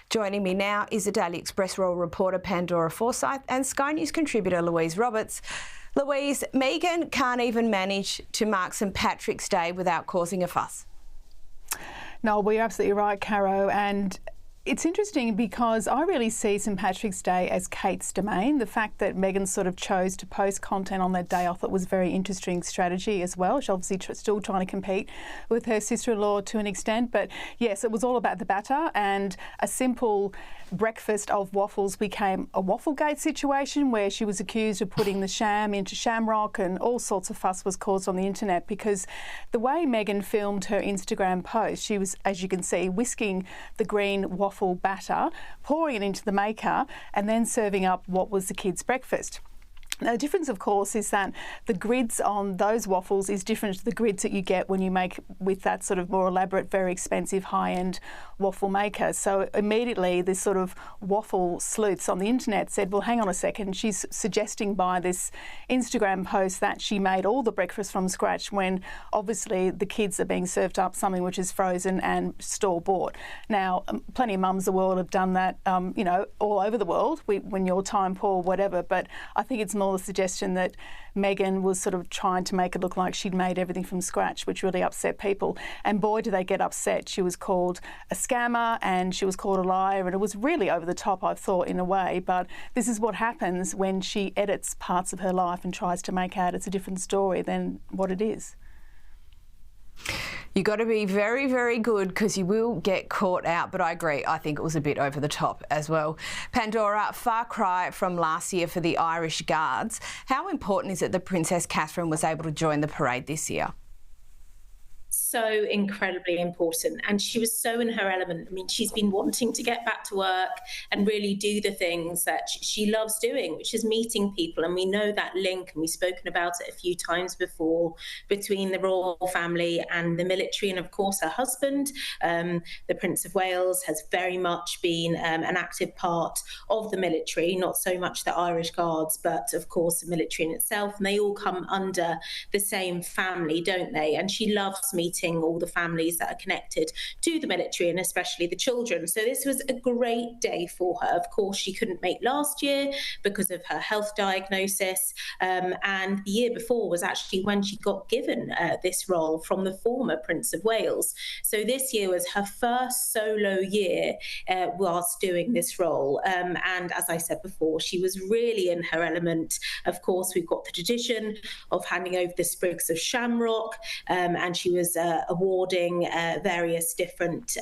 Joining me now is the Daily Express royal reporter Pandora Forsyth and Sky News contributor Louise Roberts. Louise, Meghan can't even manage to mark St Patrick's Day without causing a fuss. No, well, you're absolutely right, Caro, and it's interesting because I really see St Patrick's Day as Kate's domain. The fact that Meghan sort of chose to post content on that day I thought was a very interesting strategy as well. She's obviously still trying to compete with her sister-in-law to an extent. But yes, it was all about the batter, and a simple breakfast of waffles became a Wafflegate situation where she was accused of putting the sham into shamrock, and all sorts of fuss was caused on the internet because the way Meghan filmed her Instagram post, she was, as you can see, whisking the green waffle batter, pouring it into the maker and then serving up what was the kids' breakfast. Now, the difference, of course, is that the grids on those waffles is different to the grids that you get when you make with that sort of more elaborate, very expensive, high-end waffle maker. So immediately this sort of waffle sleuths on the internet said, well, hang on a second, she's suggesting by this Instagram post that she made all the breakfast from scratch when obviously the kids are being served up something which is frozen and store-bought. Now, plenty of mums in the world have done that, you know, all over the world when you're time poor, whatever, but I think it's more the suggestion that Meghan was sort of trying to make it look like she'd made everything from scratch, which really upset people. And boy, did they get upset. She was called a scammer and she was called a liar, and it was really over the top, I thought, in a way. But this is what happens when she edits parts of her life and tries to make out it's a different story than what it is. You've got to be very, very good because you will get caught out. But I agree, I think it was a bit over the top as well. Pandora, far cry from last year for the Irish Guards. How important is it that Princess Catherine was able to join the parade this year? So incredibly important, and she was so in her element. I mean, she's been wanting to get back to work and really do the things that she loves doing, which is meeting people. And we know that link, and we've spoken about it a few times before, between the royal family and the military. And of course her husband, the Prince of Wales, has very much been an active part of the military, not so much the Irish Guards, but of course the military in itself. And they all come under the same family, don't they? And she loves meeting all the families that are connected to the military, and especially the children. So this was a great day for her. Of course, she couldn't make last year because of her health diagnosis, and the year before was actually when she got given this role from the former Prince of Wales. So this year was her first solo year whilst doing this role, and as I said before, she was really in her element. Of course, we've got the tradition of handing over the sprigs of shamrock, and she was awarding various different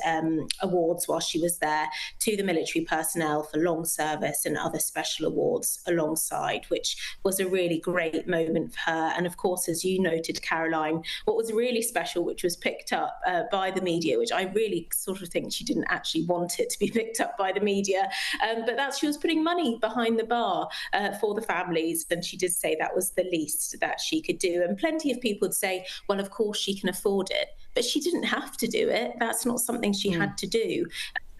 awards while she was there to the military personnel for long service and other special awards alongside, which was a really great moment for her. And of course, as you noted, Caroline, what was really special, which was picked up by the media, which I really sort of think she didn't actually want it to be picked up by the media, but that she was putting money behind the bar for the families, and she did say that was the least that she could do. And plenty of people would say, well, of course she can afford it, but she didn't have to do it. That's not something she had to do.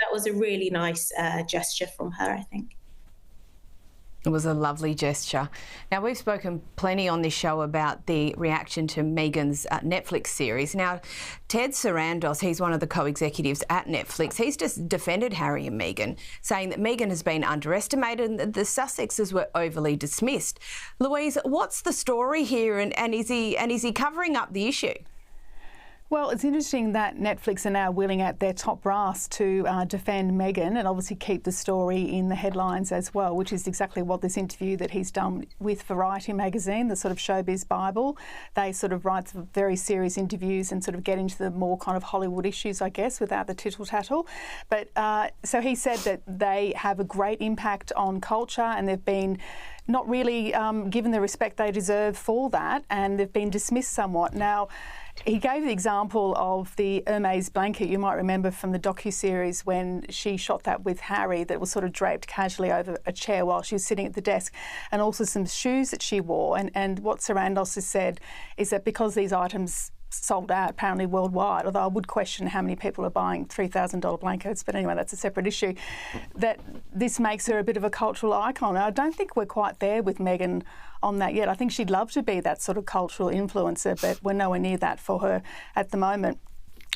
That was a really nice gesture from her, I think. It was a lovely gesture. Now, we've spoken plenty on this show about the reaction to Meghan's Netflix series. Now, Ted Sarandos, he's one of the co-executives at Netflix, he's just defended Harry and Meghan, saying that Meghan has been underestimated and that the Sussexes were overly dismissed. Louise, what's the story here, and is he covering up the issue? Well, it's interesting that Netflix are now willing at their top brass to defend Meghan and obviously keep the story in the headlines as well, which is exactly what this interview that he's done with Variety magazine, the sort of showbiz Bible. They sort of write very serious interviews and sort of get into the more kind of Hollywood issues, I guess, without the tittle-tattle. But so he said that they have a great impact on culture, and they've been not really given the respect they deserve for that, and they've been dismissed somewhat. Now, he gave the example of the Hermes blanket, you might remember from the docu-series when she shot that with Harry, that was sort of draped casually over a chair while she was sitting at the desk, and also some shoes that she wore. And what Sarandos has said is that because these items sold out apparently worldwide, although I would question how many people are buying $3,000 blankets, but anyway, that's a separate issue, that this makes her a bit of a cultural icon. And I don't think we're quite there with Meghan on that yet. I think she'd love to be that sort of cultural influencer, but we're nowhere near that for her at the moment.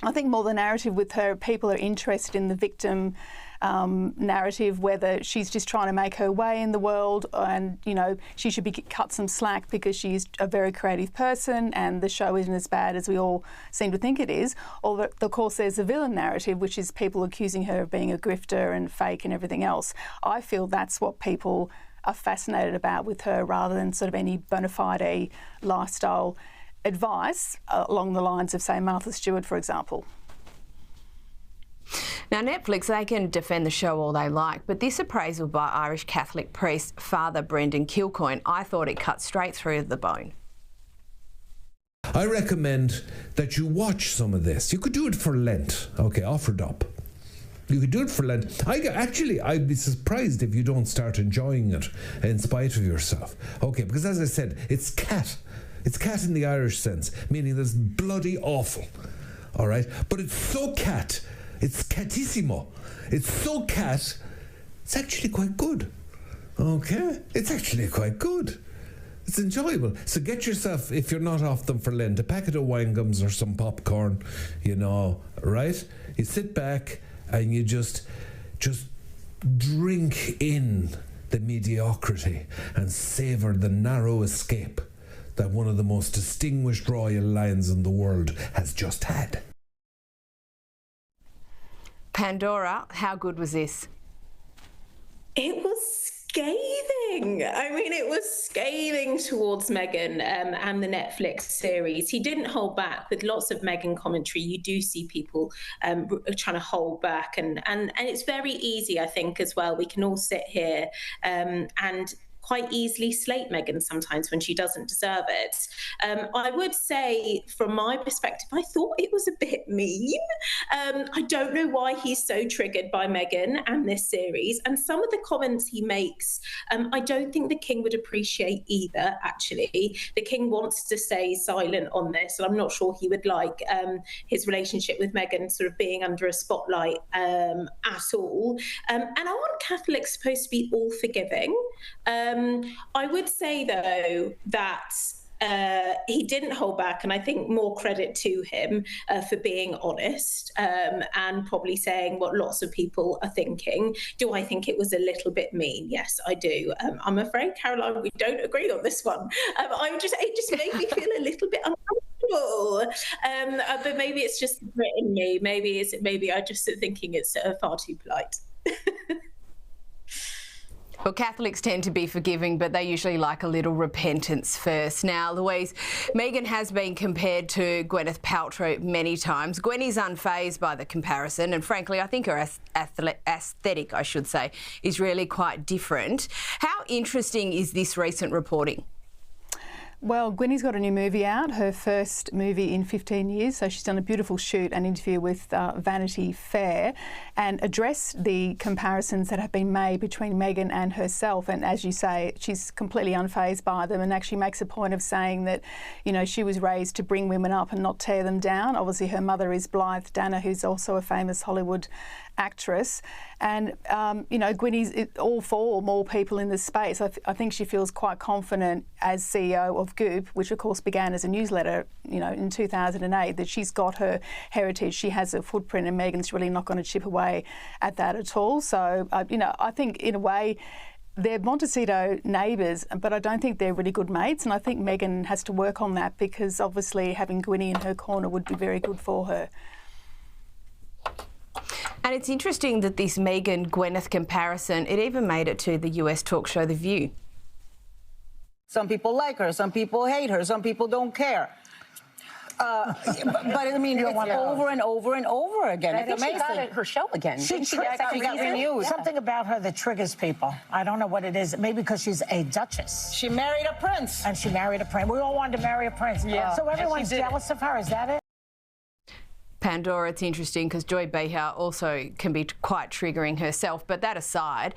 I think more the narrative with her, people are interested in the victim narrative, whether she's just trying to make her way in the world and, you know, she should be cut some slack because she's a very creative person and the show isn't as bad as we all seem to think it is. Or, of course, there's the villain narrative, which is people accusing her of being a grifter and fake and everything else. I feel that's what people are fascinated about with her, rather than sort of any bona fide lifestyle advice along the lines of, say, Martha Stewart, for example. Now, Netflix, they can defend the show all they like, but this appraisal by Irish Catholic priest Father Brendan Kilcoyne, I thought it cut straight through the bone. I recommend that you watch some of this. You could do it for Lent. Okay, offered up. You could do it for Lent. I'd be surprised if you don't start enjoying it in spite of yourself. Okay, because as I said, it's cat. It's cat in the Irish sense, meaning there's bloody awful. All right? But it's so cat. It's catissimo. It's so cat, it's actually quite good. Okay? It's actually quite good. It's enjoyable. So get yourself, if you're not off them for Lent, a packet of wine gums or some popcorn, you know, right? You sit back and you just drink in the mediocrity and savour the narrow escape that one of the most distinguished royal lions in the world has just had. Pandora, how good was this? It was scathing. I mean, it was scathing towards Meghan and the Netflix series. He didn't hold back. With lots of Meghan commentary, you do see people trying to hold back. And it's very easy, I think, as well. We can all sit here and quite easily slate Meghan sometimes when she doesn't deserve it. I would say, from my perspective, I thought it was a bit mean. I don't know why he's so triggered by Meghan and this series. And some of the comments he makes, I don't think the King would appreciate either, actually. The King wants to stay silent on this, and I'm not sure he would like his relationship with Meghan sort of being under a spotlight at all. And aren't Catholics supposed to be all forgiving? I would say, though, that he didn't hold back, and I think more credit to him for being honest and probably saying what lots of people are thinking. Do I think it was a little bit mean? Yes, I do. I'm afraid, Caroline, we don't agree on this one. It just made me feel a little bit uncomfortable. But maybe it's just the Brit in me. Maybe I'm just thinking it's far too polite. Well, Catholics tend to be forgiving, but they usually like a little repentance first. Now, Louise, Meghan has been compared to Gwyneth Paltrow many times. Gwenny's unfazed by the comparison, and frankly, I think her aesthetic, I should say, is really quite different. How interesting is this recent reporting? Well, Gwenny's got a new movie out, her first movie in 15 years. So she's done a beautiful shoot and interview with Vanity Fair and addressed the comparisons that have been made between Meghan and herself. And as you say, she's completely unfazed by them and actually makes a point of saying that, you know, she was raised to bring women up and not tear them down. Obviously, her mother is Blythe Danner, who's also a famous Hollywood actress. And, you know, Gwenny's all for more people in this space. I think she feels quite confident as CEO of Goop, which of course began as a newsletter, you know, in 2008, that she's got her heritage, she has a footprint, and Meghan's really not going to chip away at that at all. So, you know, I think in a way they're Montecito neighbours, but I don't think they're really good mates. And I think Meghan has to work on that, because obviously having Gwenny in her corner would be very good for her. And it's interesting that this Meghan-Gwyneth comparison, it even made it to the US talk show The View. Some people like her, some people hate her, some people don't care. But I mean, it's over and over and over again. It's amazing. She got her show again. She got renewed. Something about her that triggers people. I don't know what it is. Maybe because she's a duchess. She married a prince. And she married a prince. We all wanted to marry a prince. Yeah. So everyone's jealous of her. Is that it? Pandora, it's interesting because Joy Behar also can be quite triggering herself. But that aside,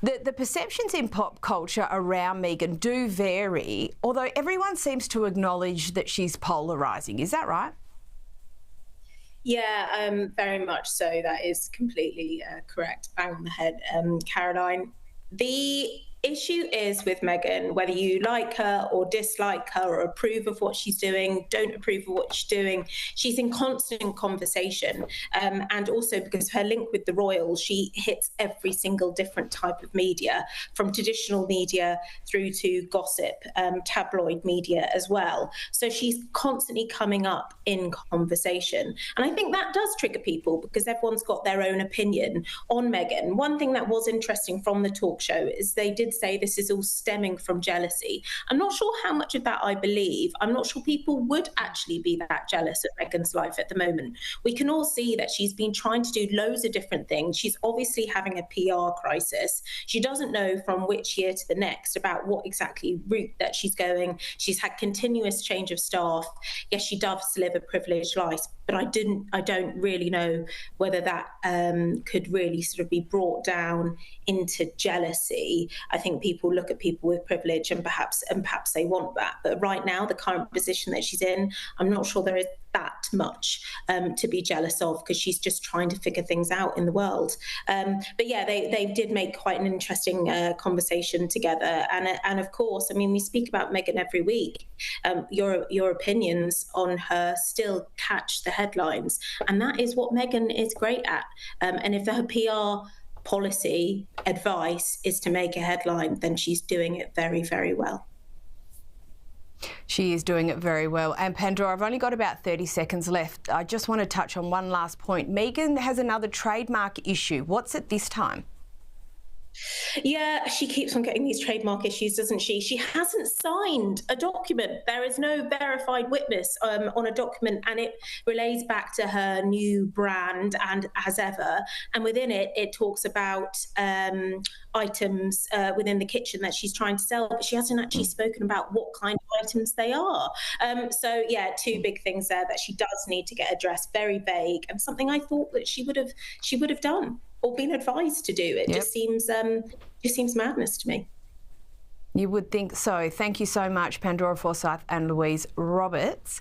the perceptions in pop culture around Meghan do vary, although everyone seems to acknowledge that she's polarising. Is that right? Yeah, very much so. That is completely correct. Bang on the head, Caroline. issue is with Meghan, whether you like her or dislike her or approve of what she's doing, don't approve of what she's doing, she's in constant conversation. And also because her link with the royals, she hits every single different type of media, from traditional media through to gossip, tabloid media as well. So she's constantly coming up in conversation. And I think that does trigger people because everyone's got their own opinion on Meghan. One thing that was interesting from the talk show is they did say this is all stemming from jealousy. I'm not sure how much of that I believe. I'm not sure people would actually be that jealous of Meghan's life at the moment. We can all see that she's been trying to do loads of different things. She's obviously having a PR crisis. She doesn't know from which year to the next about what exactly route that she's going. She's had continuous change of staff. Yes, she does live a privileged life, but I don't really know whether that could really sort of be brought down into jealousy. I think people look at people with privilege and perhaps they want that. But right now, the current position that she's in, I'm not sure there is that much to be jealous of, because she's just trying to figure things out in the world. But yeah, they did make quite an interesting conversation together. And of course, I mean, we speak about Meghan every week. Your opinions on her still catch the headlines. And that is what Meghan is great at. And if her PR policy advice is to make a headline, then she's doing it very, very well. She is doing it very well. And Pandora, I've only got about 30 seconds left. I just want to touch on one last point. Meghan has another trademark issue. What's it this time? Yeah, she keeps on getting these trademark issues, doesn't she? She hasn't signed a document. There is no verified witness on a document, and it relays back to her new brand and as ever. And within it, it talks about items within the kitchen that she's trying to sell, but she hasn't actually spoken about what kind of items they are. So yeah, two big things there that she does need to get addressed. Very vague, and something I thought that she would have done or been advised to do. It just seems madness to me. You would think so. Thank you so much, Pandora Forsyth and Louise Roberts.